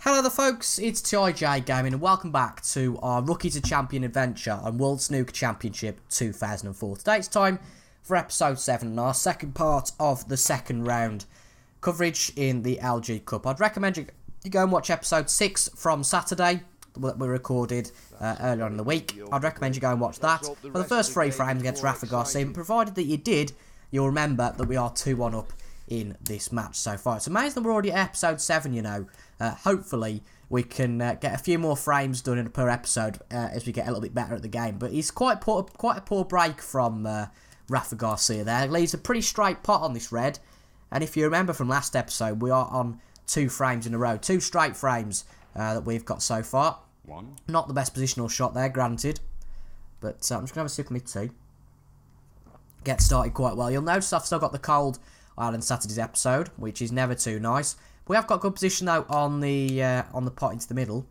Hello there folks, it's TIJ Gaming and welcome back to our Rookie to Champion adventure on World Snooker Championship 2004. Today it's time for episode 7 and our second part of the second round coverage in the LG Cup. I'd recommend you go and watch episode 6 from Saturday that we recorded earlier on in the week. I'd recommend you go and watch that for the first 3 frames against Rafael Garcia, but provided that you did, you'll remember that we are 2-1 up in this match so far. It's amazing that we're already at episode 7, you know. Hopefully we can get a few more frames done per episode as we get a little bit better at the game. But he's quite a poor break from Rafael Garcia there. Leaves a pretty straight pot on this red. And if you remember from last episode, we are on 2 frames in a row. 2 straight frames that we've got so far. Not the best positional shot there, granted. But I'm just going to have a sip of my tea. Get started quite well. You'll notice I've still got the cold Ireland Saturday's episode, which is never too nice. We have got good position though on the pot into the middle.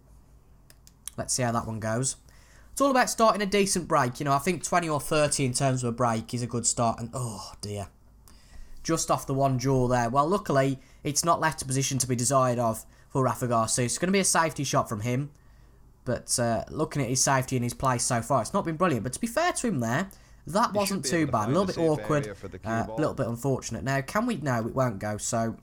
Let's see how that one goes. It's all about starting a decent break. You know, I think 20 or 30 in terms of a break is a good start. And oh dear, just off the one jaw there. Well, luckily it's not left a position to be desired of for Rafael Garcia. It's going to be a safety shot from him. But looking at his safety and his place so far, it's not been brilliant. But to be fair to him there, that wasn't too bad. A little bit awkward, a little bit unfortunate. Now, can we? No, it won't go. So,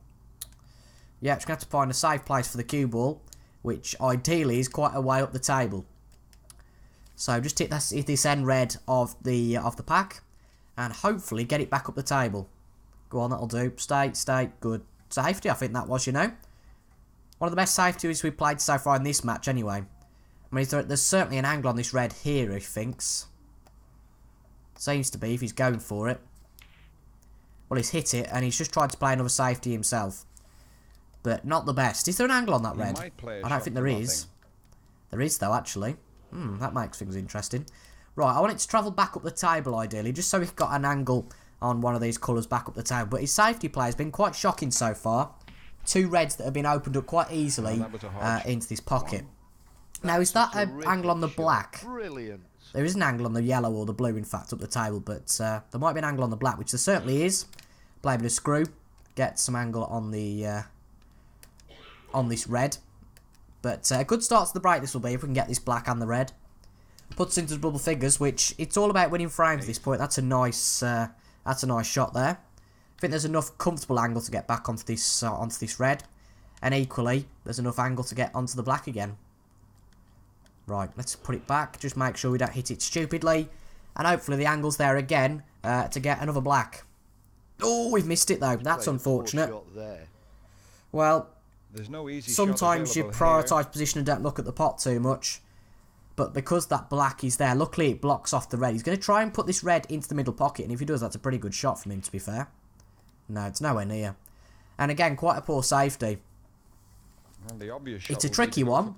yeah, just going to have to find a safe place for the cue ball, which ideally is quite a way up the table. So just hit this end red of the pack, and hopefully get it back up the table. Go on, that'll do. Stay, good safety. I think that was, you know, one of the best safeties we've played so far in this match. Anyway, I mean, there's certainly an angle on this red here. He thinks. Seems to be, if he's going for it. Well, he's hit it, and he's just tried to play another safety himself. But not the best. Is there an angle on that red? I don't think there is. There is, though, actually. That makes things interesting. Right, I want it to travel back up the table, ideally, just so we've got an angle on one of these colours back up the table. But his safety play has been quite shocking so far. 2 reds that have been opened up quite easily into this pocket. Now, is that an angle on the black? Brilliant. There is an angle on the yellow or the blue, in fact, up the table, but there might be an angle on the black, which there certainly is. Play with a screw, get some angle on the on this red. But a good start to the break this will be if we can get this black and the red. Puts into the double figures, which it's all about winning frames at this point. That's a nice shot there. I think there's enough comfortable angle to get back onto this red, and equally there's enough angle to get onto the black again. Right, let's put it back. Just make sure we don't hit it stupidly. And hopefully the angle's there again to get another black. Oh, we've missed it though. That's unfortunate. Well, sometimes you prioritise position and don't look at the pot too much. But because that black is there, luckily it blocks off the red. He's going to try and put this red into the middle pocket. And if he does, that's a pretty good shot from him, to be fair. No, it's nowhere near. And again, quite a poor safety. It's a tricky one.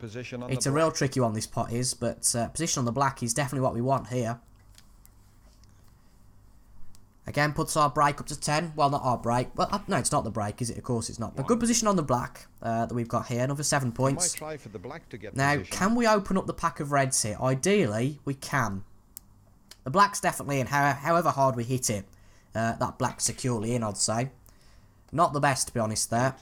It's a real tricky one, this pot is, but position on the black is definitely what we want here. Again, puts our break up to 10. Well, not our break. Well, no, it's not the break, is it? Of course it's not. But good position on the black that we've got here. Another 7 points. Now, can we open up the pack of reds here? Ideally, we can. The black's definitely in. However hard we hit it, that black's securely in, I'd say. Not the best, to be honest, there.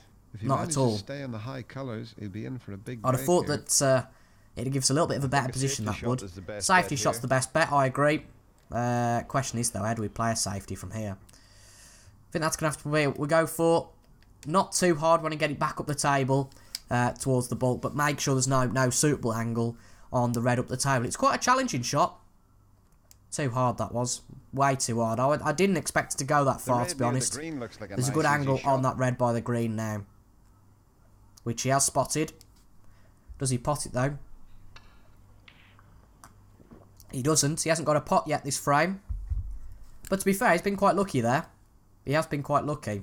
Not at all. Stay in the high colours, he'd be in for a big I'd have thought that it'd give us a little bit of a better position, that would. Safety shot's the best bet, I agree. Question is, though, how do we play a safety from here? I think that's going to have to be what we go for. Not too hard when we get it back up the table towards the bulk, but make sure there's no suitable angle on the red up the table. It's quite a challenging shot. Too hard, that was. Way too hard. I didn't expect it to go that far, to be honest. There's a good angle on that red by the green now, which he has spotted. Does he pot it, though? He doesn't. He hasn't got a pot yet this frame. But to be fair, he's been quite lucky there. He has been quite lucky.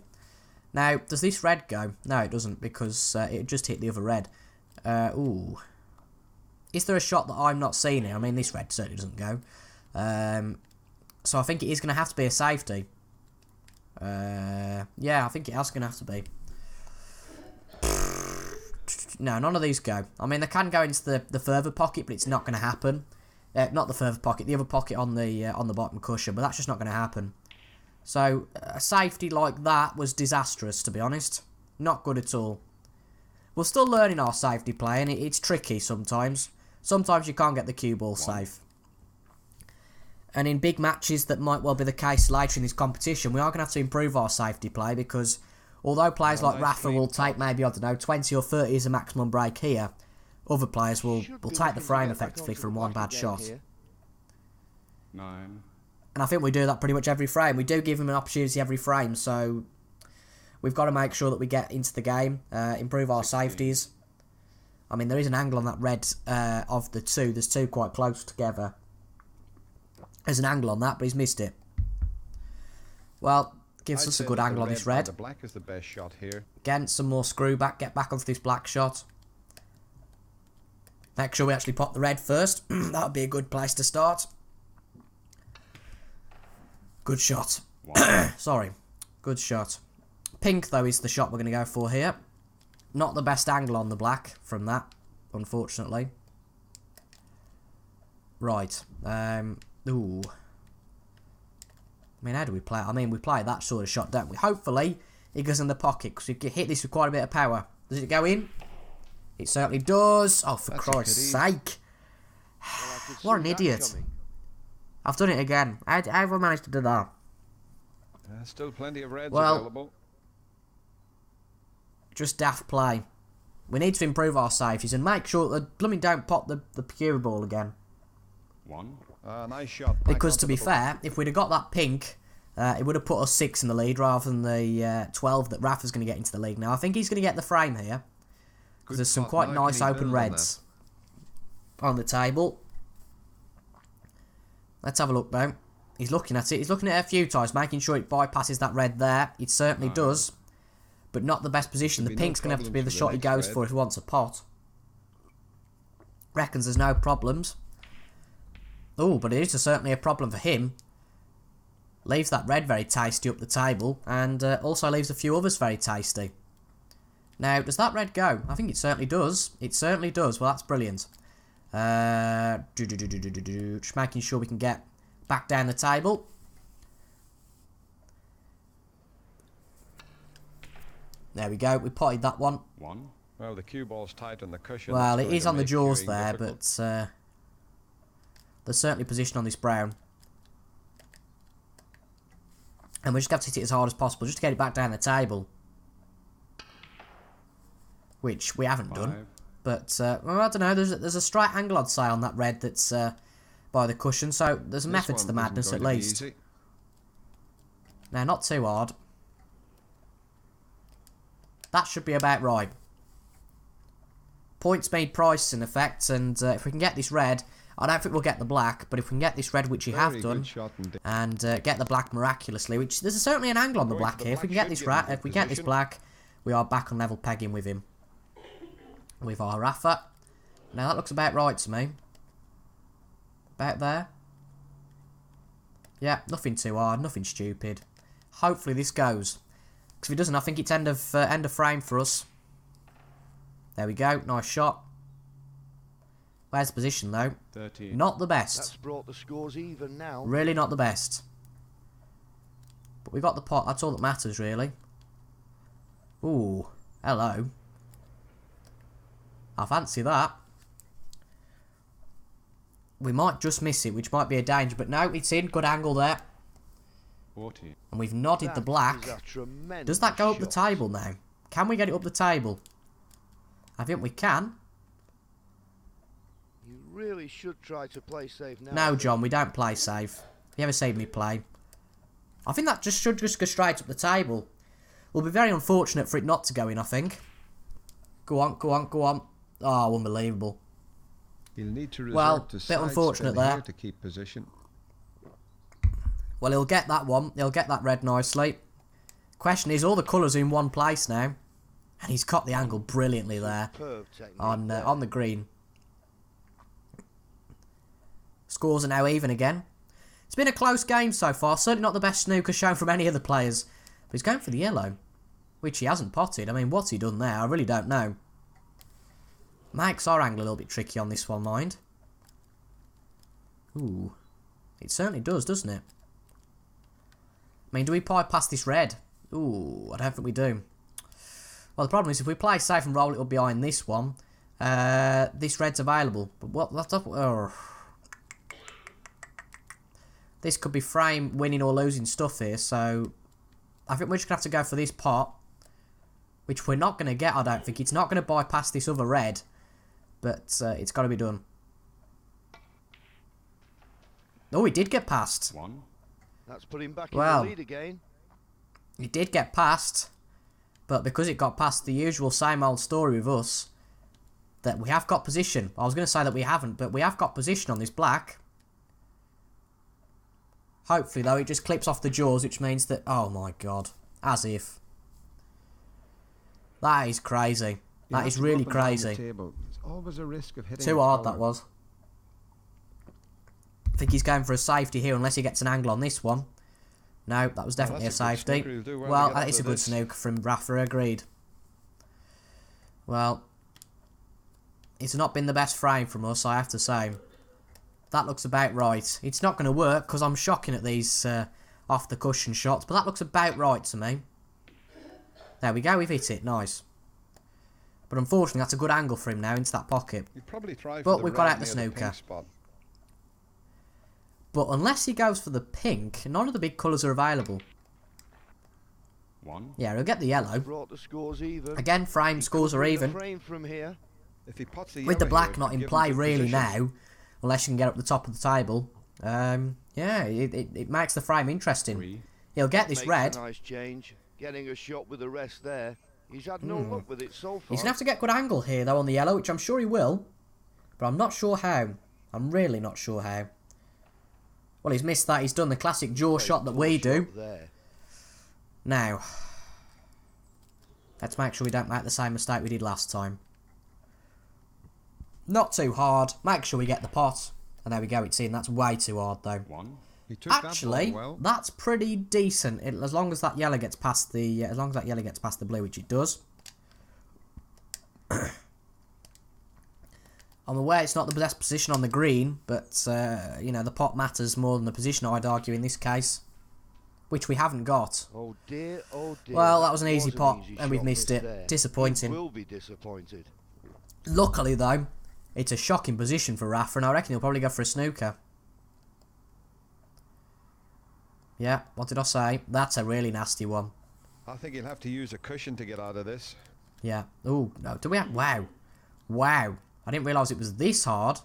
Now, does this red go? No, it doesn't, because it just hit the other red. Ooh. Is there a shot that I'm not seeing here? I mean, this red certainly doesn't go. So I think it is going to have to be a safety. Yeah, I think it is going to have to be. No, none of these go. I mean, they can go into the further pocket, but it's not going to happen. Not the further pocket, the other pocket on the bottom cushion, but that's just not going to happen. So a safety like that was disastrous, to be honest. Not good at all. We're still learning our safety play, and it's tricky sometimes. Sometimes you can't get the cue ball safe. And in big matches, that might well be the case later in this competition. We are going to have to improve our safety play because although players like Rafa will take maybe, I don't know, 20 or 30 as a maximum break here, other players will take the frame effectively from one bad shot. 9. And I think we do that pretty much every frame. We do give him an opportunity every frame, so we've got to make sure that we get into the game, improve our safeties. I mean, there is an angle on that red of the two. There's two quite close together. There's an angle on that, but he's missed it. Well, gives us a good angle on this red. The black is the best shot here. Again, some more screw back. Get back onto this black shot. Make sure we actually pop the red first. That would be a good place to start. Good shot. Sorry. Good shot. Pink, though, is the shot we're going to go for here. Not the best angle on the black from that, unfortunately. Right. Ooh. I mean, how do we play it? I mean, we play that sort of shot, don't we? Hopefully, it goes in the pocket, because we can hit this with quite a bit of power. Does it go in? It certainly does. Oh, for Christ's sake. What an idiot. I've done it again. How have I managed to do that? Still plenty of reds available. Just daft play. We need to improve our safeties and make sure that blooming don't pop the cue ball again. 1. Nice shot. Because to be fair, if we'd have got that pink, it would have put us 6 in the lead rather than the 12 that Rafa's going to get into the league. Now, I think he's going to get the frame here. Because there's some quite nice open reds on the table. Let's have a look, though. He's looking at it. He's looking at it a few times, making sure it bypasses that red there. It certainly does. But not the best position. The pink's going to have to be the shot he goes for if he wants a pot. Reckons there's no problems. Oh, but it is certainly a problem for him. Leaves that red very tasty up the table. And also leaves a few others very tasty. Now, does that red go? I think it certainly does. It certainly does. Well, that's brilliant. Just making sure we can get back down the table. There we go. We potted that one. 1. Well, the cue ball's tight on the cushion. Well, it is on the jaws there, but there's certainly position on this brown. And we just have to hit it as hard as possible just to get it back down the table. Which we haven't done. But, well, I don't know, there's a straight angle, I'd say, on that red that's by the cushion. So there's a method to the madness, at least. Now, not too hard. That should be about right. Points made price in effect, and if we can get this red, I don't think we'll get the black, but if we can get this red, which we have done, and get the black miraculously, which there's certainly an angle on the black here. If we can get this black, we are back on level pegging with him. With our Rafa. Now that looks about right to me. About there. Yeah, nothing too hard, nothing stupid. Hopefully this goes. Because if it doesn't, I think it's end of frame for us. There we go, nice shot. Where's the position though? 13. Not the best. That's brought the scores even now. Really not the best. But we got the pot, that's all that matters really. Ooh, hello. I fancy that. We might just miss it, which might be a danger. But no, it's in. Good angle there. 40. And we've nodded the black. Does that go up the table now? Can we get it up the table? I think we can. You really should try to play safe now. No, John, we don't play safe. You ever seen me play? I think that should just go straight up the table. We'll be very unfortunate for it not to go in, I think. Go on, go on, go on. Oh, unbelievable. He'll need to resort to bit unfortunate there to keep position. Well, he'll get that one. He'll get that red nicely. Question is, all the colours are in one place now. And he's caught the angle brilliantly there. On the green. Scores are now even again. It's been a close game so far. Certainly not the best snooker shown from any of the players. But he's going for the yellow. Which he hasn't potted. I mean, what's he done there? I really don't know. Makes our angle a little bit tricky on this one, mind. Ooh. It certainly does, doesn't it? I mean, do we pie past this red? Ooh, I don't think we do. Well, the problem is if we play safe and roll it up behind this one, this red's available. But what? That's up. Oh. This could be frame winning or losing stuff here, so I think we're just going to have to go for this pot, which we're not going to get, I don't think. It's not going to bypass this other red, but it's got to be done. Oh, it did get past. One. That's put him back in the lead again. It did get past, but because it got past, the usual same old story with us, that we have got position. I was going to say that we haven't, but we have got position on this black. Hopefully, though, it just clips off the jaws, which means that... Oh, my God. As if. That is crazy. That is really crazy. There's always a risk of hitting Too hard, that was. I think he's going for a safety here, unless he gets an angle on this one. No, that was definitely a safety. Well, that is a good snooker from Rafa, agreed. Well, it's not been the best frame from us, I have to say. That looks about right. It's not going to work because I'm shocking at these off the cushion shots, but that looks about right to me. There we go, we've hit it. Nice. But unfortunately, that's a good angle for him now into that pocket. But we've got out the snooker. But unless he goes for the pink, none of the big colours are available. One. Yeah, he'll get the yellow. Brought the scores even. Again, frame scores are even. Frame from here. If he pots with the black not in play really now, unless you can get up the top of the table. Yeah, it makes the frame interesting. He'll get this red. A nice change. Getting a shot with the rest there. He's had no luck with it so far. He's going to have to get good angle here, though, on the yellow, which I'm sure he will. But I'm not sure how. I'm really not sure how. Well, he's missed that. He's done the classic jaw shot that we do. Now, let's make sure we don't make the same mistake we did last time. Not too hard. Make sure we get the pot. And there we go. It's in. That's way too hard, though. One. Actually, that's pretty decent. As long as that yellow gets past the, blue, which it does. I'm aware it's not the best position on the green, but you know, the pot matters more than the position, I'd argue in this case, which we haven't got. Oh dear, oh dear. Well, that was an easy pot, and we've missed it. There. Disappointing. He will be disappointed. Luckily, though, it's a shocking position for Rafa, and I reckon he'll probably go for a snooker. Yeah, what did I say? That's a really nasty one. I think he'll have to use a cushion to get out of this. Yeah. Oh, no. Do we have... Wow. Wow. I didn't realise it was this hard.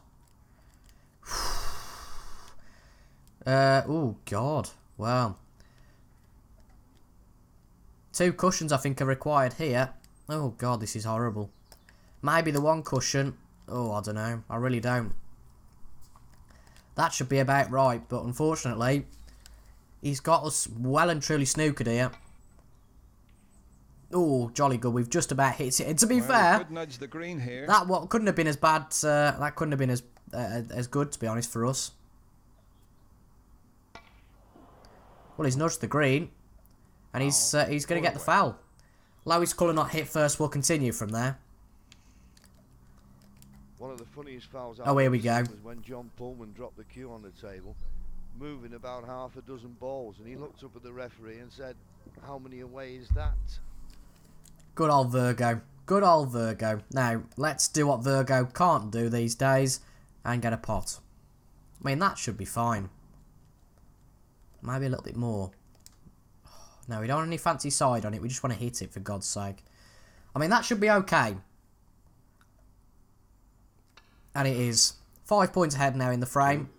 Oh, God. Well. 2 cushions, I think, are required here. Oh, God, this is horrible. Maybe the 1 cushion. Oh, I don't know. I really don't. That should be about right, but unfortunately... He's got us well and truly snookered here. Oh, jolly good. We've just about hit it. And to be fair, could nudge the green here. That couldn't have been as bad. That couldn't have been as good, to be honest, for us. Well, he's nudged the green, and he's going to get the foul. Lowest colour not hit first. We'll continue from there. One of the funniest fouls. Oh, here we go. Was when John Pullman dropped the cue on the table, moving about half a dozen balls, and he looked up at the referee and said, "How many away is that?" Good old Virgo. Good old Virgo. Now, let's do what Virgo can't do these days and get a pot. I mean, that should be fine. Maybe a little bit more. No, we don't want any fancy side on it. We just want to hit it, for God's sake. I mean, that should be okay. And it is. 5 points ahead now in the frame.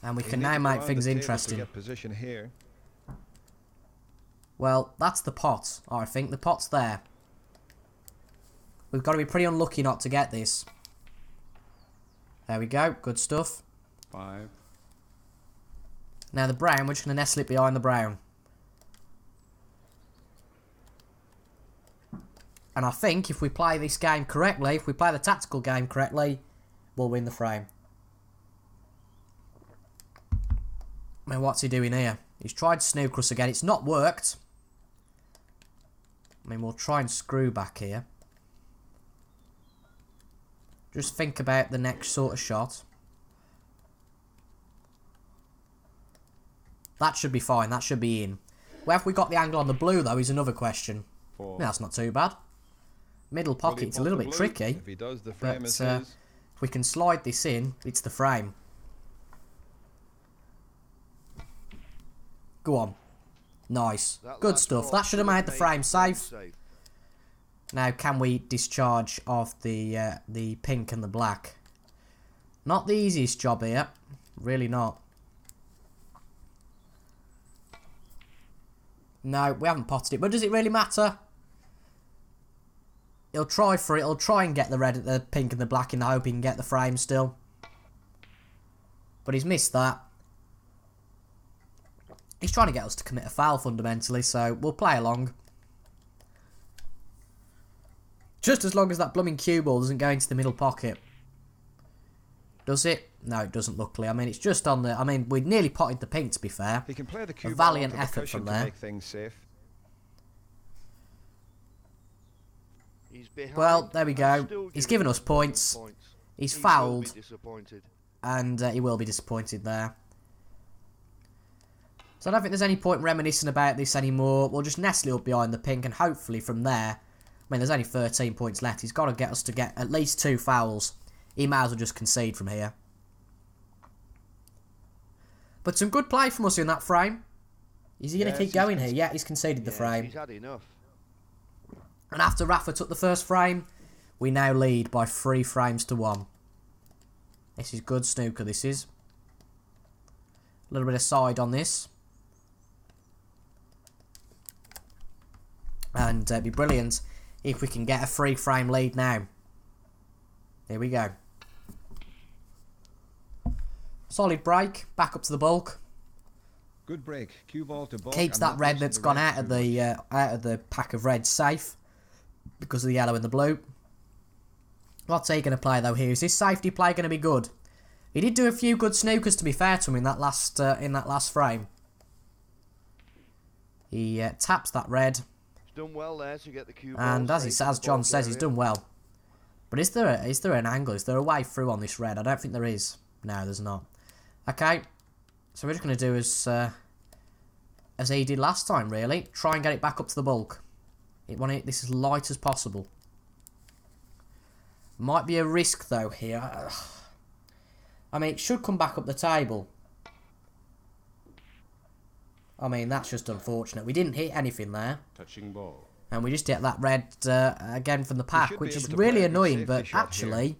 And we can now make things interesting. Position here. Well, that's the pot, I think. The pot's there. We've got to be pretty unlucky not to get this. There we go. Good stuff. 5. Now the brown, we're just going to nestle it behind the brown. And I think if we play this game correctly, if we play the tactical game correctly, we'll win the frame. I mean, what's he doing here? He's tried snooker us again. It's not worked. I mean, we'll try and screw back here. Just think about the next sort of shot. That should be fine. That should be in. Where have we got the angle on the blue, though, is another question. 4. That's not too bad. Middle pocket's a little bit tricky. If he does, the frame But is his. if we can slide this in, it's the frame. Go on. Nice. Good stuff. That should have made the frame safe. Now, can we discharge of the pink and the black? Not the easiest job here. Really not. No, we haven't potted it. But does it really matter? He'll try for it. He'll try and get the red, the pink and the black in the hope he can get the frame still. But he's missed that. He's trying to get us to commit a foul fundamentally, so we'll play along. Just as long as that blooming cue ball doesn't go into the middle pocket. Does it? No, it doesn't, luckily. I mean, it's just on the... I mean, we nearly potted the pink, to be fair. He can play the cue A ball valiant onto the effort cushion from to there. make things safe. He's behind, Well, there we and go. still He's giving given us them points. He's He will be fouled, disappointed. and he will be disappointed there. So I don't think there's any point reminiscing about this anymore. We'll just nestle up behind the pink, and hopefully from there... I mean, there's only 13 points left. He's got to get us to get at least 2 fouls. He might as well just concede from here. But some good play from us in that frame. Is he going to keep going here? Yeah, he's conceded the frame. He's had enough. And after Rafa took the first frame, we now lead by 3 frames to 1. This is good snooker, this is. A little bit of side on this. And it'd be brilliant if we can get a 3 frame lead now. Here we go. Solid break, back up to the bulk. Good break. Cue ball to bulk. Keeps and that not red missing that's the gone red out of the pack of reds safe because of the yellow and the blue. What's he going to play though here? Is this safety play going to be good? He did do a few good snookers, to be fair to him, in that last frame. He taps that red, He's done well there to get the cue ball. and as safe in the John bulk says, he's area. done well. But is there an angle? Is there a way through on this red? I don't think there is. No, there's not. Okay, so we're just going to do as he did last time, really. Try and get it back up to the bulk. Want it this as light as possible. Might be a risk though here. I mean, it should come back up the table. I mean, that's just unfortunate. We didn't hit anything there. Touching ball. And we just get that red again from the pack, should which be is able to really play a good annoying. safety But shot actually,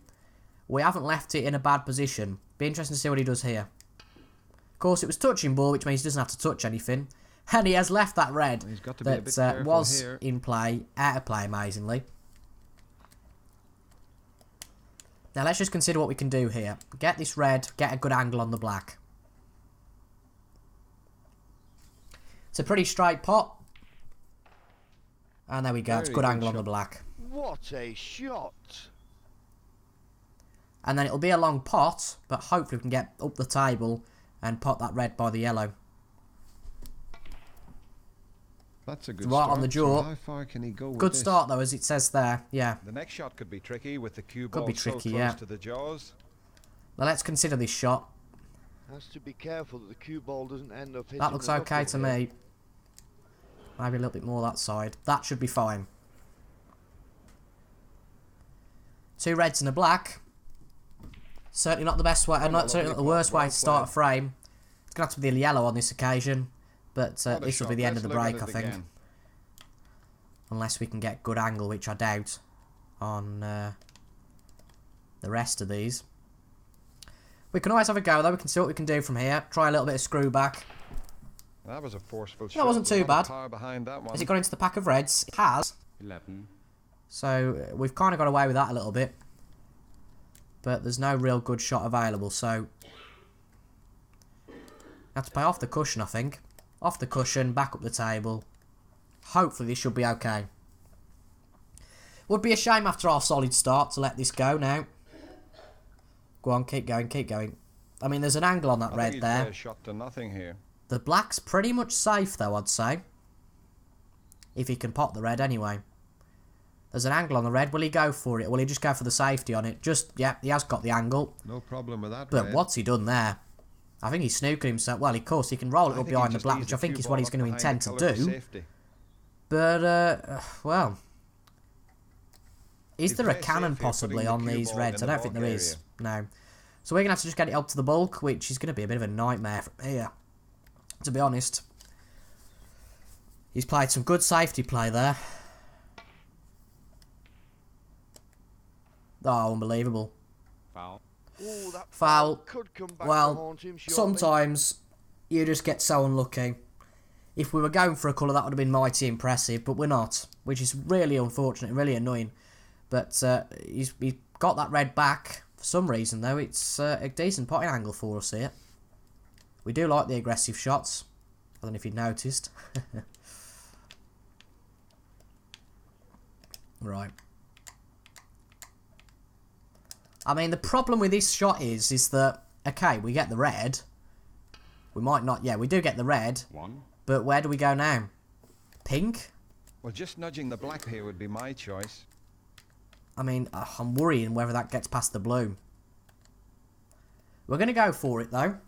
we haven't left it in a bad position. Be interesting to see what he does here. Of course, it was touching ball, which means he doesn't have to touch anything. And he has left that red He's got to be a bit that careful was here. in play, out of play, amazingly. Now, let's just consider what we can do here. Get this red, get a good angle on the black. It's a pretty straight pot. And there we go, it's a Very good good angle on shot. the black. What a shot! And then it'll be a long pot, but hopefully we can get up the table and pot that red by the yellow. That's a good Right start. on the jaw. So how far can he go with Good this? start, though, as it says there. Yeah. The next shot could be tricky with the cue Could ball be so tricky, close yeah. to the jaws. Now let's consider this shot. Has to be careful that the cue ball doesn't end up hitting That looks the okay knuckle to here. me. Maybe a little bit more that side. That should be fine. 2 reds and a black. Certainly not the best way, Well, certainly not the lovely worst pot, way well to start a played. frame. It's going to have to be the yellow on this occasion. But What a this will be shot. the end of Let's the look at break, I it think. again. Unless we can get good angle, which I doubt, on the rest of these. We can always have a go, though. We can see what we can do from here. Try a little bit of screw back. That was a forceful shot. wasn't There's too a lot of bad. power behind that one. Has it gone into the pack of reds? It has. 11. So we've kind of got away with that a little bit. But there's no real good shot available, so... have to play off the cushion, I think. Off the cushion, back up the table. Hopefully this should be okay. Would be a shame after our solid start to let this go now. Go on, keep going, keep going. I mean, there's an angle on that I think red he'd there. play a shot to nothing here. The black's pretty much safe, though, I'd say. If he can pot the red anyway. There's an angle on the red. Will he go for it? Or will he just go for the safety on it? Just, yeah, he has got the angle. No problem with that. But red. what's he done there? I think he's snookered himself. Well, of course, he can roll it I up think behind he the just black, leaves which I the think cue is what ball he's up going to behind intend the to colour for do. safety. But, well... Is He's there a very cannon safe here, possibly putting the on cue these ball reds? I in the don't think there bulk is. No. So we're going to have to just get it up to the bulk, which is going to be a bit of a nightmare from here. To be honest. He's played some good safety play there. Oh, unbelievable. Foul. Ooh, that Foul. could come back to Well, haunt him shortly. sometimes you just get so unlucky. If we were going for a colour, that would have been mighty impressive, but we're not, which is really unfortunate, really annoying. But he's got that red back. For some reason, though, it's a decent potting angle for us here. We do like the aggressive shots. I don't know if you'd noticed. Right. I mean, the problem with this shot is that, okay, we get the red. We might not, yeah, we do get the red. One. But where do we go now? Pink? Well, just nudging the black here would be my choice. I mean, I'm worrying whether that gets past the blue. We're going to go for it, though.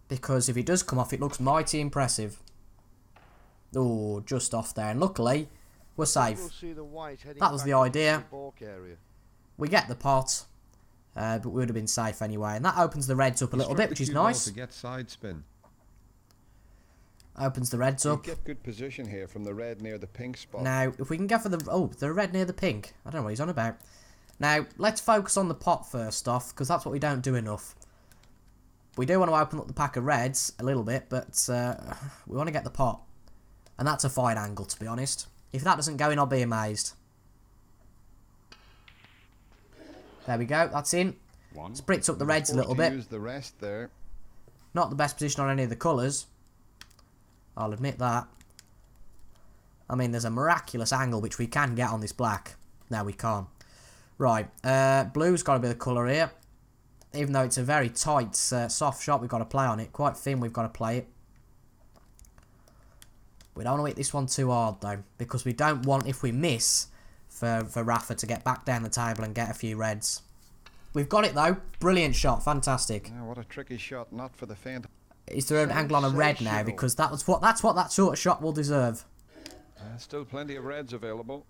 Because if it does come off, it looks mighty impressive. Oh, just off there. And luckily, we're safe. We'll see the white heading That was back the into idea. bulk area. We get the pot. But we would have been safe anyway. And that opens the reds up a You little struck bit, the which is cue ball nice. to get side spin. Opens the reds You up. get good position here from the red near the pink spot. Now, if we can go for the... Oh, the red near the pink. I don't know what he's on about. Now, let's focus on the pot first off, because that's what we don't do enough. We do want to open up the pack of reds a little bit, but we want to get the pot. And that's a fine angle, to be honest. If that doesn't go in, I'll be amazed. There we go. That's in. One. Spritz up the reds a Forced little to bit. Use the rest there. Not the best position on any of the colours. I'll admit that. I mean, there's a miraculous angle which we can get on this black. No, we can't. Right. Blue's got to be the colour here. Even though it's a very tight, soft shot, we've got to play on it. Quite thin, we've got to play it. We don't want to hit this one too hard, though. Because we don't want, if we miss, for Rafa to get back down the table and get a few reds. We've got it, though. Brilliant shot. Fantastic. Oh, what a tricky shot. Not for the faint. Is there an angle on a red now? Because that's what that sort of shot will deserve. Still plenty of reds available.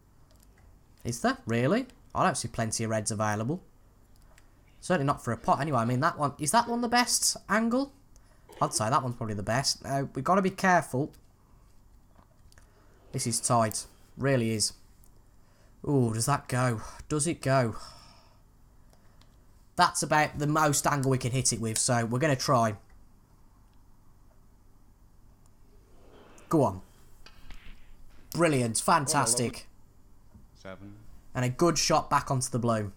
Is there? Really? I don't see plenty of reds available. Certainly not for a pot anyway. I mean, that one... Is that one the best angle? I'd say that one's probably the best. Now, we've got to be careful. This is tight. Really is. Ooh, does that go? Does it go? That's about the most angle we can hit it with, so we're going to try. Go on. Brilliant. Fantastic. 7. And a good shot back onto the blue.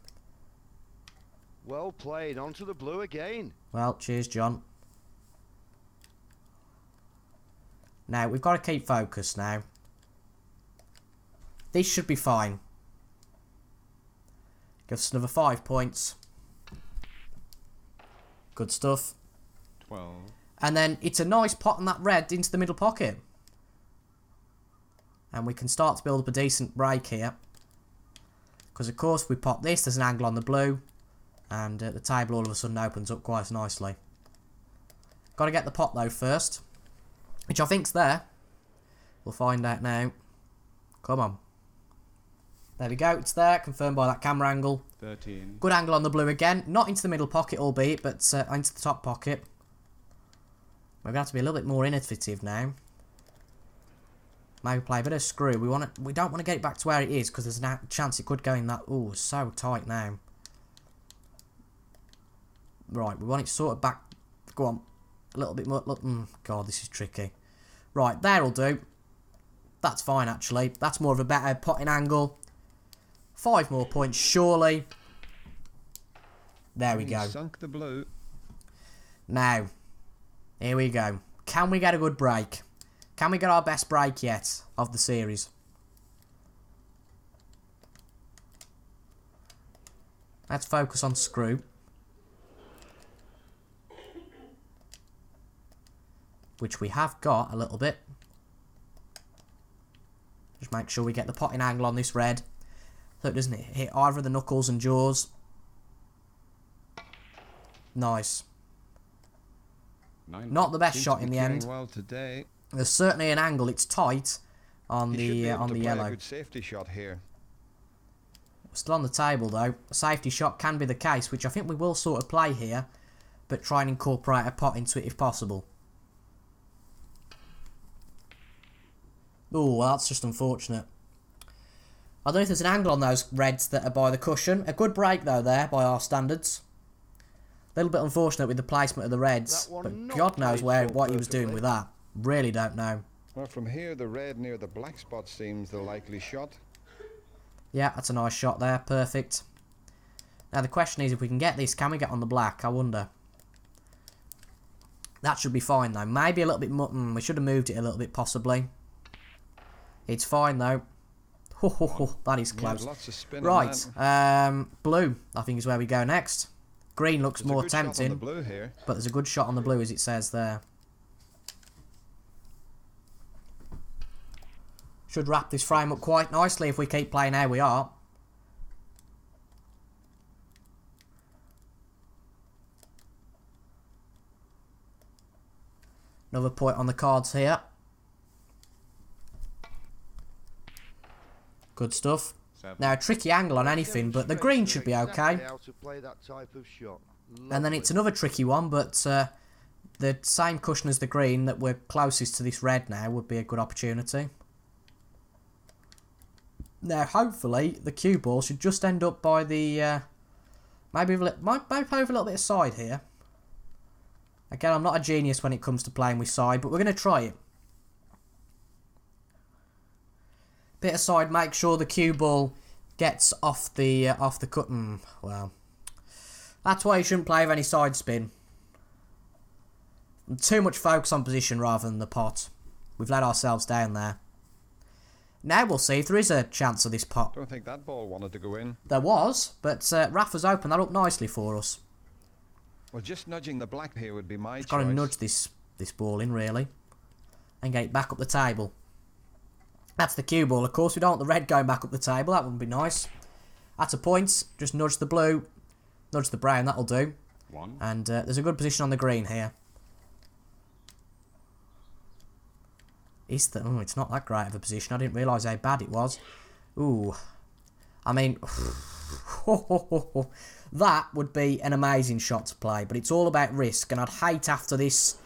Well played. Onto the blue again. Well, cheers, John. Now, we've got to keep focused now. This should be fine. Give us another 5 points. Good stuff. 12. And then it's a nice pot on that red into the middle pocket. And we can start to build up a decent break here. Because, of course, we pop this. There's an angle on the blue. And the table all of a sudden opens up quite nicely. Got to get the pot, though, first. Which I think's there. We'll find out now. Come on. There we go. It's there. Confirmed by that camera angle. 13. Good angle on the blue again. Not into the middle pocket, albeit, but into the top pocket. We're going to have to be a little bit more innovative now. Maybe play a bit of screw. We don't want to get it back to where it is because there's a chance it could go in that. Ooh, so tight now. Right, we want it sort of back. Go on. A little bit more. Look, God, this is tricky. Right, there'll do. That's fine, actually. That's more of a better potting angle. 5 more points, surely. There we go. Sunk the blue. Now, here we go. Can we get a good break? Can we get our best break yet of the series? Let's focus on screw. Which we have got a little bit. Just make sure we get the potting angle on this red. So it doesn't hit either of the knuckles and jaws. Nice. 9. Not the best Seems shot to in be the end. playing well today. There's certainly an angle. It's tight on He should be the able to play yellow. a good safety shot here. Still on the table though. A safety shot can be the case, which I think we will sort of play here, but try and incorporate a pot into it if possible. Oh, well, that's just unfortunate. I don't know if there's an angle on those reds that are by the cushion. A good break though there by our standards. A little bit unfortunate with the placement of the reds, but God knows what he was doing with that. Really don't know. Well, from here, the red near the black spot seems the likely shot. Yeah, that's a nice shot there. Perfect. Now the question is, if we can get this, can we get on the black? I wonder. That should be fine though. Maybe a little bit more. We should have moved it a little bit possibly. It's fine though. That is close. Yeah, lots of spin Right, blue I think is where we go next. Green looks There's more a good shot on tempting, the blue here. but there's a good shot on the blue as it says there. Should wrap this frame up quite nicely if we keep playing how we are. Another point on the cards here. Good stuff. 7. Now a tricky angle on anything, but the green should be okay. How to play that type of shot. And then it's another tricky one, but the same cushion as the green that we're closest to this red now would be a good opportunity. Now, hopefully, the cue ball should just end up by the... maybe play with a little bit of side here. Again, I'm not a genius when it comes to playing with side, but we're going to try it. Bit of side, make sure the cue ball gets off the cut. Well, that's why you shouldn't play with any side spin. Too much focus on position rather than the pot. We've let ourselves down there. Now we'll see if there is a chance of this pot. Don't think that ball wanted to go in. There was, but Rafa's opened that up nicely for us. Well, just nudging the black here would be my Just choice. got to nudge this ball in, really. And get it back up the table. That's the cue ball, of course. We don't want the red going back up the table. That wouldn't be nice. That's a point. Just nudge the blue. Nudge the brown. That'll do. 1. And there's a good position on the green here. Oh, it's not that great of a position. I didn't realise how bad it was. Ooh. I mean... that would be an amazing shot to play. But it's all about risk. And I'd hate after this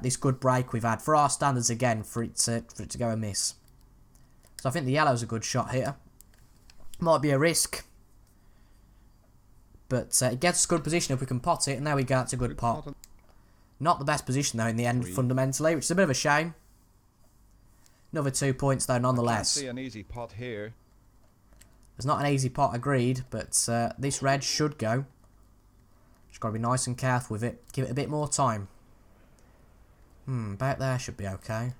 this good break we've had, for our standards again, for it to go amiss. So I think the yellow's a good shot here. Might be a risk. But it gets us a good position if we can pot it. And there we go. It's a good pot. Not the best position, though, in the end, 3. fundamentally. Which is a bit of a shame. Another 2 points, though, nonetheless. I can't see an easy pot here. There's not an easy pot, agreed. But this red should go. Just got to be nice and careful with it. Give it a bit more time. About there should be okay.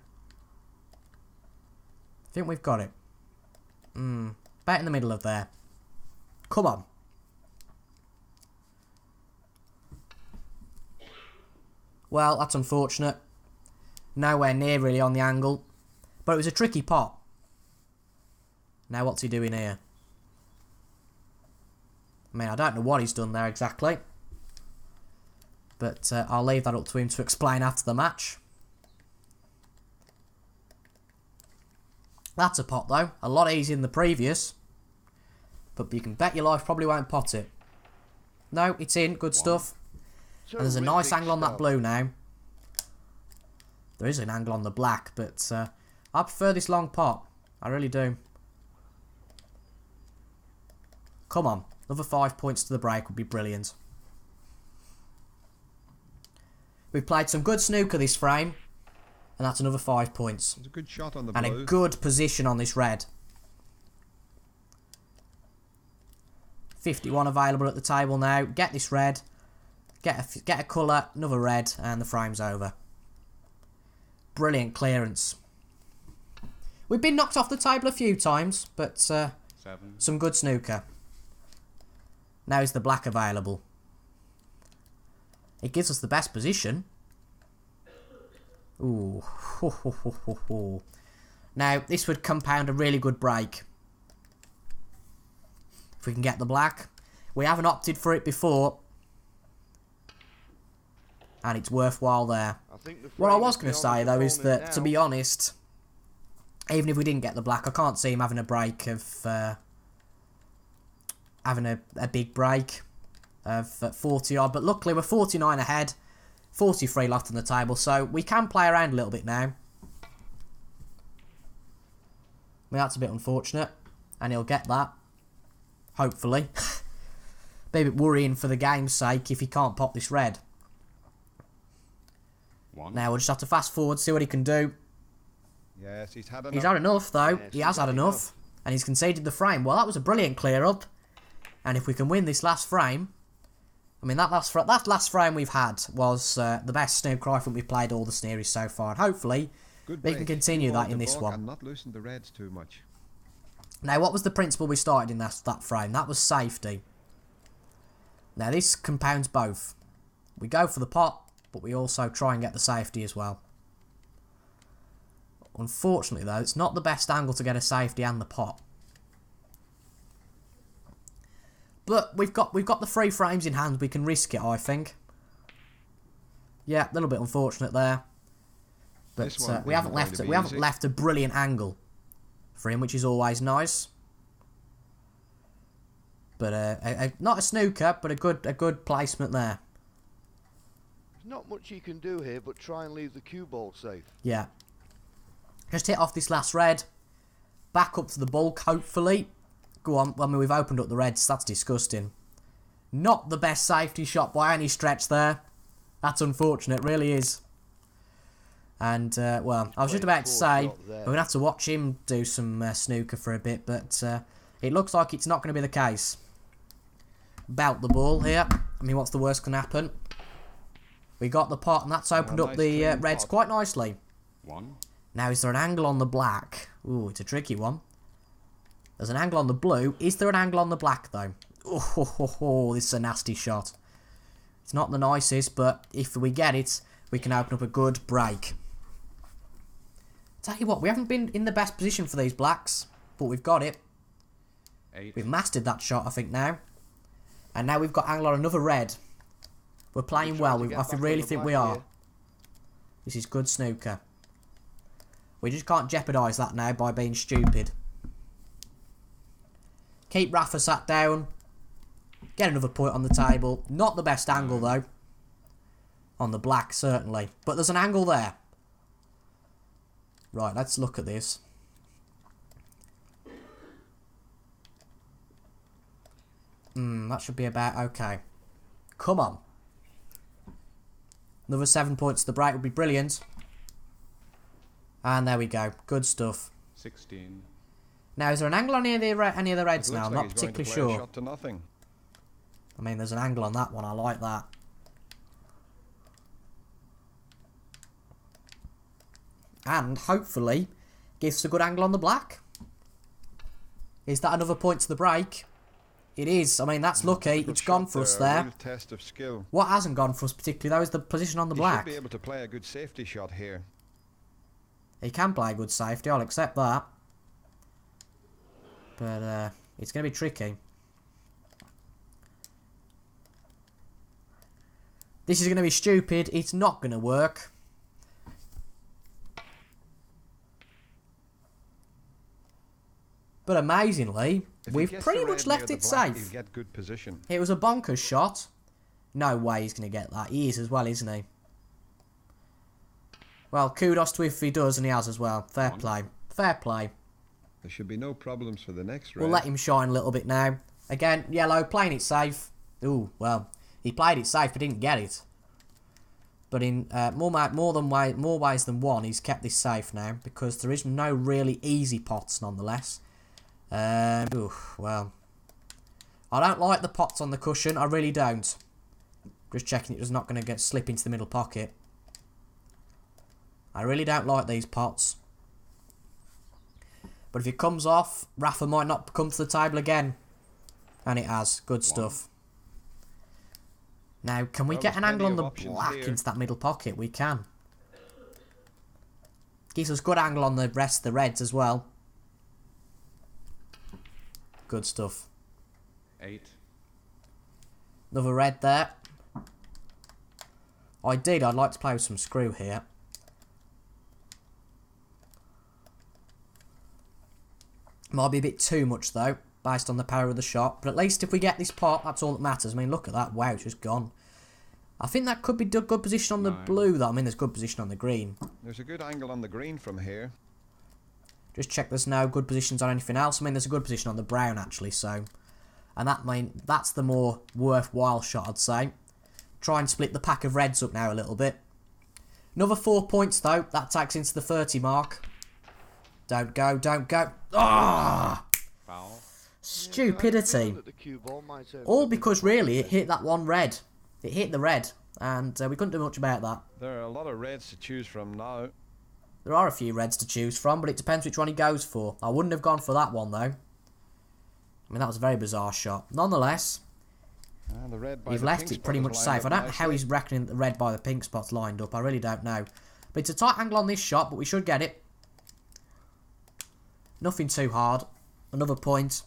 I think we've got it. About in the middle of there. Come on. Well, that's unfortunate. Nowhere near really on the angle. But it was a tricky pot. Now what's he doing here? I mean, I don't know what he's done there exactly. But I'll leave that up to him to explain after the match. That's a pot though. A lot easier than the previous. But you can bet your life probably won't pot it. No, it's in. Good stuff. And there's a nice angle on that blue now. There is an angle on the black, but I prefer this long pot. I really do. Come on. Another 5 points to the break would be brilliant. We've played some good snooker this frame. And that's another 5 points. It's a good shot on the And blue. a good position on this red. 51 available at the table now. Get this red. Get a colour, another red, and the frame's over. Brilliant clearance. We've been knocked off the table a few times, but 7. some good snooker. Now is the black available. It gives us the best position. Ooh. Now, this would compound a really good break. If we can get the black. We haven't opted for it before. And it's worthwhile there. I think the What I frame was is going to beyond say, his though, is opponent that, to now. be honest, even if we didn't get the black, I can't see him having a break of... having a big break of 40-odd. But luckily, we're 49 ahead. 43 left on the table, so we can play around a little bit now. I mean, that's a bit unfortunate. And he'll get that. Hopefully. Be a bit worrying for the game's sake if he can't pop this red. 1. Now we'll just have to fast forward, see what he can do. Yes, he's had enough. He's had enough, though. Yes, He has he's had had enough. enough. And he's conceded the frame. Well, that was a brilliant clear-up. And if we can win this last frame... I mean, that last frame we've had was the best snooker I think we've played all the series so far. And hopefully, Good we break. can continue Hold that in the this ball one. and not loosen the reds too much. Now, what was the principle we started in that frame? That was safety. Now, this compounds both. We go for the pot, but we also try and get the safety as well. Unfortunately, though, it's not the best angle to get a safety and the pot. But we've got the 3 frames in hand. We can risk it, I think. Yeah, a little bit unfortunate there. But This one we haven't isn't going to be left easy. a brilliant angle for him, which is always nice. But not a snooker, but a good placement there. There's not much you can do here but try and leave the cue ball safe. Yeah. Just hit off this last red. Back up to the bulk, hopefully. Go on. I mean, we've opened up the reds. That's disgusting. Not the best safety shot by any stretch there. That's unfortunate. It really is. And, well, I was just about to say, we're going to have to watch him do some snooker for a bit, but it looks like it's not going to be the case. Belt the ball here. I mean, what's the worst can happen? We got the pot, and that's opened up nice the clean reds pot. quite nicely. 1. Now, is there an angle on the black? Ooh, it's a tricky one. There's an angle on the blue. Is there an angle on the black, though? Oh, this is a nasty shot. It's not the nicest, but if we get it, we can open up a good break. Tell you what, we haven't been in the best position for these blacks, but we've got it. 8. We've mastered that shot, I think, now. And now we've got angle on another red. We're playing well. I really think we are. This is good snooker. We just can't jeopardise that now by being stupid. Keep Rafa sat down. Get another point on the table. Not the best angle, though. On the black, certainly. But there's an angle there. Right, let's look at this. That should be about okay. Come on. Another 7 points to the break would be brilliant. And there we go. Good stuff. 16. Now, is there an angle on any of the reds It now? looks I'm like not he's going to particularly play a sure. shot to nothing. I mean, there's an angle on that one. I like that. And, hopefully, gives a good angle on the black. Is that another point to the break? It is. I mean, that's lucky. Good It's gone shot for us A there. real test of skill. What hasn't gone for us particularly, though, is the position on the He black. should be able to play a good safety shot here. He can play good safety. I'll accept that. But, it's going to be tricky. This is going to be stupid. It's not going to work. But amazingly, If he we've gets pretty the much red near left the it black, safe. He'll get good position. It was a bonkers shot. No way he's going to get that. He is as well, isn't he? Well, kudos to if he does, and he has as well. Fair play. Fair play. There should be no problems for the next We'll round. let him shine a little bit now. Again, yellow, playing it safe. Ooh, well, he played it safe but didn't get it. But in more ways than one, he's kept this safe now because there is no really easy pots nonetheless. Well, I don't like the pots on the cushion. I really don't. Just checking it was not going to slip into the middle pocket. I really don't like these pots. But if it comes off, Rafa might not come to the table again. And it has. Good stuff. Now, can we Well, get there's an angle on plenty the of options black here. into that middle pocket? We can. Gives us good angle on the rest of the reds as well. Good stuff. 8. Another red there. Ideally, I'd like to play with some screw here. Might be a bit too much, though, based on the power of the shot. But at least if we get this pot, that's all that matters. I mean, look at that. Wow, it's just gone. I think that could be good position on the blue, though. I mean, there's good position on the green. There's a good angle on the green from here. Just check there's no good positions on anything else. I mean, there's a good position on the brown, actually, so... And that's the more worthwhile shot, I'd say. Try and split the pack of reds up now a little bit. Another 4 points, though. That takes into the 30 mark. Don't go, don't go. Ah! Foul. Stupidity. All because, really, it hit that one red. It hit the red, and we couldn't do much about that. There are a lot of reds to choose from now. There are a few reds to choose from, but it depends which one he goes for. I wouldn't have gone for that one, though. I mean, that was a very bizarre shot. Nonetheless, The red by you've the left pink it spot pretty is much lined safe. I up don't know how nicely. he's reckoning the red by the pink spots lined up. I really don't know. But it's a tight angle on this shot, but we should get it. Nothing too hard. Another point.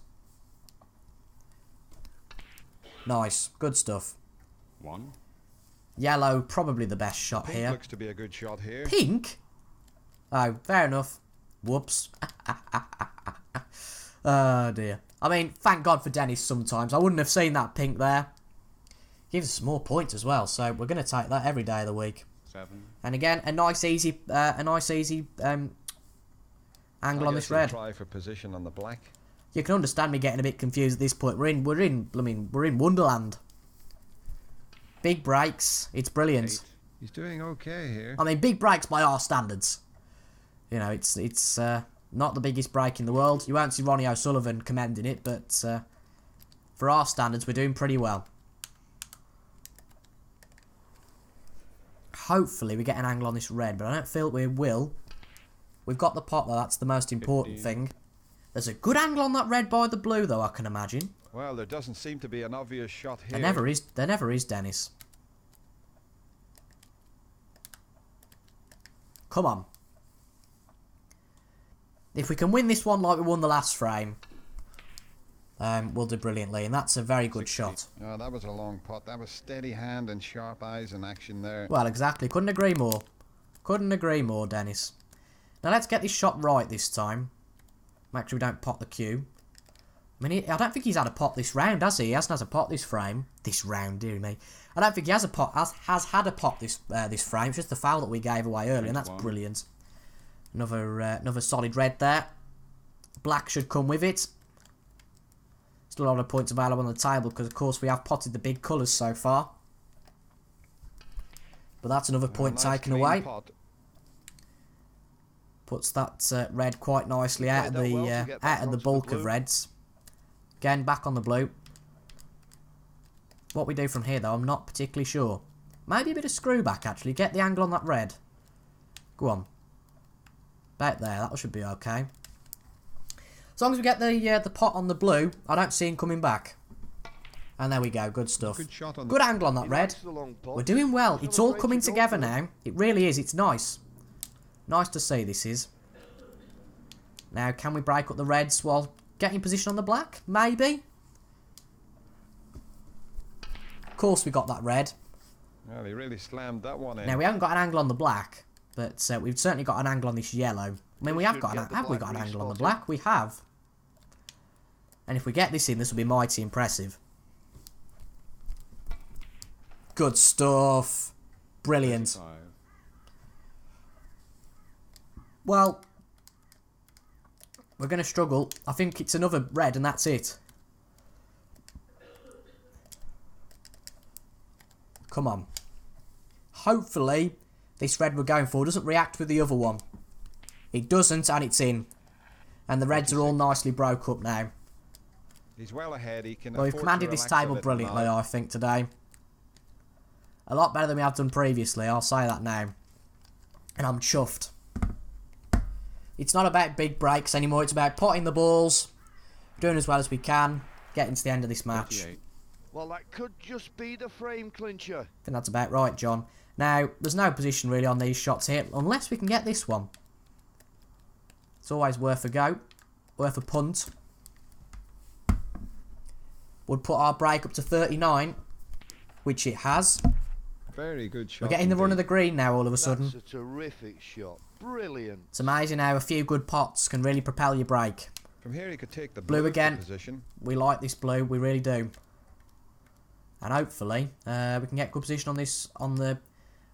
Nice. Good stuff. 1. Yellow, probably the best shot Pink here. looks to be a good shot here. Pink? Oh, fair enough. Whoops. Oh, dear. I mean, thank God for Dennis sometimes. I wouldn't have seen that pink there. Gives us more points as well, so we're going to take that every day of the week. 7. And again, a nice easy angle on this red. Try for position on the black. You can understand me getting a bit confused at this point. We're in Wonderland. Big breaks. It's brilliant. 8. He's doing okay here. I mean, big breaks by our standards. You know, it's not the biggest break in the world. You won't see Ronnie O'Sullivan commending it, but for our standards, we're doing pretty well. Hopefully, we get an angle on this red, but I don't feel we will. We've got the pot, though. That's the most important 15. thing. There's a good angle on that red by the blue, though, I can imagine. Well, there doesn't seem to be an obvious shot here. There never is, Dennis. Come on. If we can win this one like we won the last frame, we'll do brilliantly. And that's a very good 60. shot. Oh, that was a long pot. That was steady hand and sharp eyes in action there. Well, exactly. Couldn't agree more. Couldn't agree more, Dennis. Now, let's get this shot right this time. Make sure we don't pot the cue. I mean, I don't think he's had a pot this round, has he? He hasn't had a pot this frame. This round, dear me. I don't think he has has had a pot this frame. It's just the foul that we gave away earlier, and that's 21. brilliant. Another solid red there. Black should come with it. Still a lot of points available on the table because, of course, we have potted the big colours so far. But that's another point Nice taken clean away. pot. Puts that red quite nicely out of Played that well to the get back out of the onto the bulk of blue. reds. Again, back on the blue. What we do from here, though, I'm not particularly sure. Maybe a bit of screw back, actually. Get the angle on that red. Go on. About there. That should be okay. As long as we get the pot on the blue, I don't see him coming back. And there we go. Good stuff. Good shot on Good angle on that He red. likes the long pot. We're doing well. He's It's not all afraid coming to go together for it. now. It really is. It's nice. Nice to see this is. Now, can we break up the reds while getting position on the black? Maybe. Of course we got that red. Well, he really slammed that one in. Now, we haven't got an angle on the black, but we've certainly got an angle on this yellow. I mean, We we have should got get the have we black got an angle on the respotted. black? We have. And if we get this in, this will be mighty impressive. Good stuff. Brilliant. 35. Well, we're going to struggle. I think it's another red and that's it. Come on. Hopefully, this red we're going for doesn't react with the other one. It doesn't, and it's in. And the reds are all nicely broke up now. He's well ahead. He can. Well, we've afford to commanded this relax a table little brilliantly, now. I think, today. A lot better than we have done previously, I'll say that now. And I'm chuffed. It's not about big breaks anymore, it's about potting the balls, doing as well as we can, getting to the end of this match. 38. Well, that could just be the frame clincher. I think that's about right, John. Now, there's no position really on these shots here, unless we can get this one. It's always worth a go, worth a punt. Would put our break up to 39, which it has. Very good shot. We're getting the run of the green now all of a sudden. That's a terrific shot. Brilliant. It's amazing how a few good pots can really propel your break. From here, he could take the Blue again. position. We like this blue, we really do. And hopefully, we can get good position on this, on the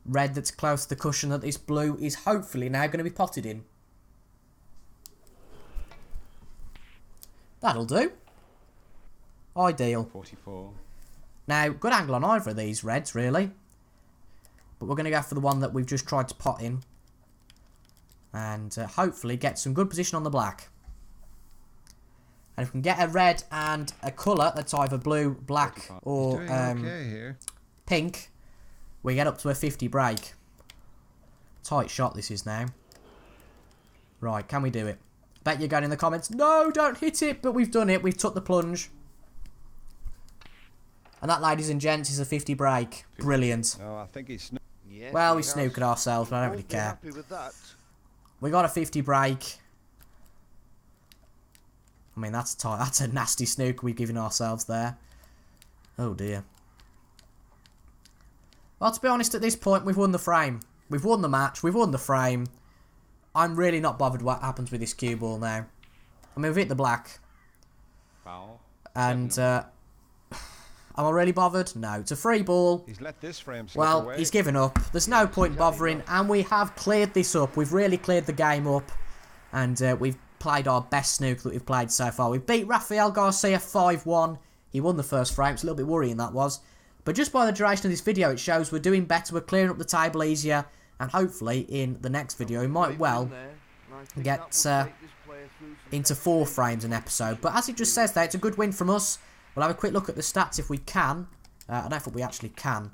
red that's close to the cushion that this blue is hopefully now going to be potted in. That'll do. Ideal. 44. Now, good angle on either of these reds, really. But we're going to go for the one that we've just tried to pot in. And hopefully get some good position on the black. And if we can get a red and a colour that's either blue, black or pink, we get up to a 50 break. Tight shot this is now. Right, can we do it? Bet you're going in the comments, no, don't hit it, but we've done it. We've took the plunge. And that, ladies and gents, is a 50 break. Brilliant. Oh, I think he's... Yes, well, we snookered ourselves, but I don't really care. Happy with that. We got a 50 break. I mean, that's tight. That's a nasty snooker we've given ourselves there. Oh, dear. Well, to be honest, at this point, we've won the frame. We've won the match. We've won the frame. I'm really not bothered what happens with this cue ball now. I mean, we've hit the black. Foul. And, am I really bothered? No. It's a free ball. He's let this frame slip well, away. He's given up. There's no point bothering. And we have cleared this up. We've really cleared the game up. And we've played our best snooker that we've played so far. We've beat Rafael Garcia 5-1. He won the first frame. It's a little bit worrying, that was. But just by the duration of this video, it shows we're doing better. We're clearing up the table easier. And hopefully, in the next video, we might well get into 4 frames an episode. But as it just says there, it's a good win from us. We'll have a quick look at the stats if we can. I don't think we actually can.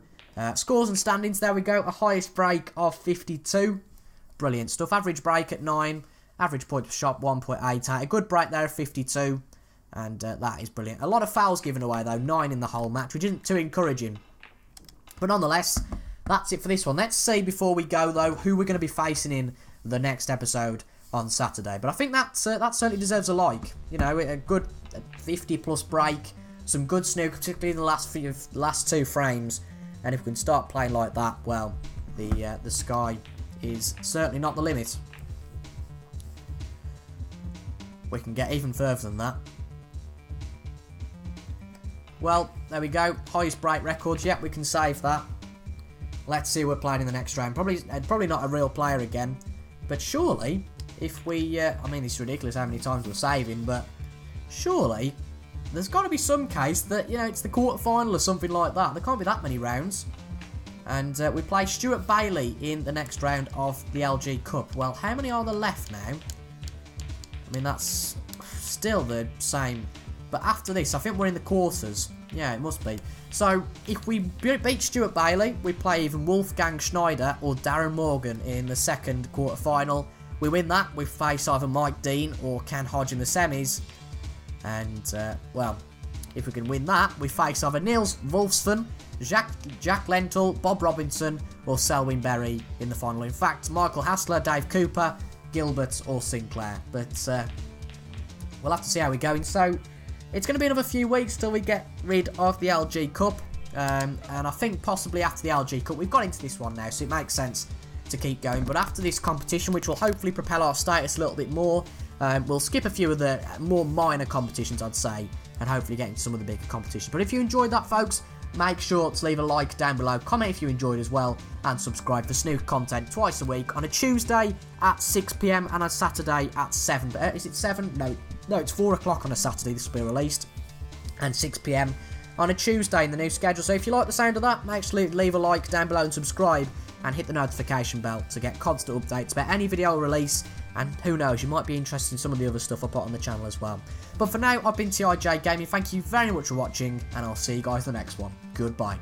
Scores and standings, there we go. A highest break of 52. Brilliant stuff. Average break at 9. Average point per shot, 1.88. A good break there of 52. And that is brilliant. A lot of fouls given away, though. 9 in the whole match, which isn't too encouraging. But nonetheless, that's it for this one. Let's see, before we go, though, who we're going to be facing in the next episode on Saturday. But I think that certainly deserves a like. You know, a good 50-plus break. Some good snooker, particularly in the last 2 frames. And if we can start playing like that, well, the sky is certainly not the limit. We can get even further than that. Well, there we go. Highest break records. Yep, we can save that. Let's see who we're playing in the next round. Probably not a real player again. But surely, if we... I mean, it's ridiculous how many times we're saving, but surely there's got to be some case that, you know, it's the quarter-final or something like that. There can't be that many rounds. And we play Stuart Bailey in the next round of the LG Cup. Well, how many are there left now? I mean, that's still the same. But after this, I think we're in the quarters. Yeah, it must be. So, if we beat Stuart Bailey, we play even Wolfgang Schneider or Darren Morgan in the second quarter-final. We win that, we face either Mike Dean or Ken Hodge in the semis. And, well, if we can win that, we face either Niels Wolfsson, Jack Lentil, Bob Robinson or Selwyn Berry in the final. In fact, Michael Hassler, Dave Cooper, Gilbert or Sinclair. But we'll have to see how we're going. So, it's going to be another few weeks till we get rid of the LG Cup. And I think possibly after the LG Cup, we've got into this one now, so it makes sense to keep going. But after this competition, which will hopefully propel our status a little bit more, we'll skip a few of the more minor competitions, I'd say, and hopefully get into some of the bigger competitions. But if you enjoyed that, folks, make sure to leave a like down below, comment if you enjoyed as well, and subscribe for snooker content twice a week on a Tuesday at 6 PM and a Saturday at 7. Is it 7? No, it's 4 o'clock on a Saturday this will be released, and 6 PM on a Tuesday in the new schedule. So if you like the sound of that, make sure to leave a like down below and subscribe, and hit the notification bell to get constant updates about any video release. And who knows, you might be interested in some of the other stuff I put on the channel as well. But for now, I've been TIJ Gaming. Thank you very much for watching, and I'll see you guys in the next one. Goodbye.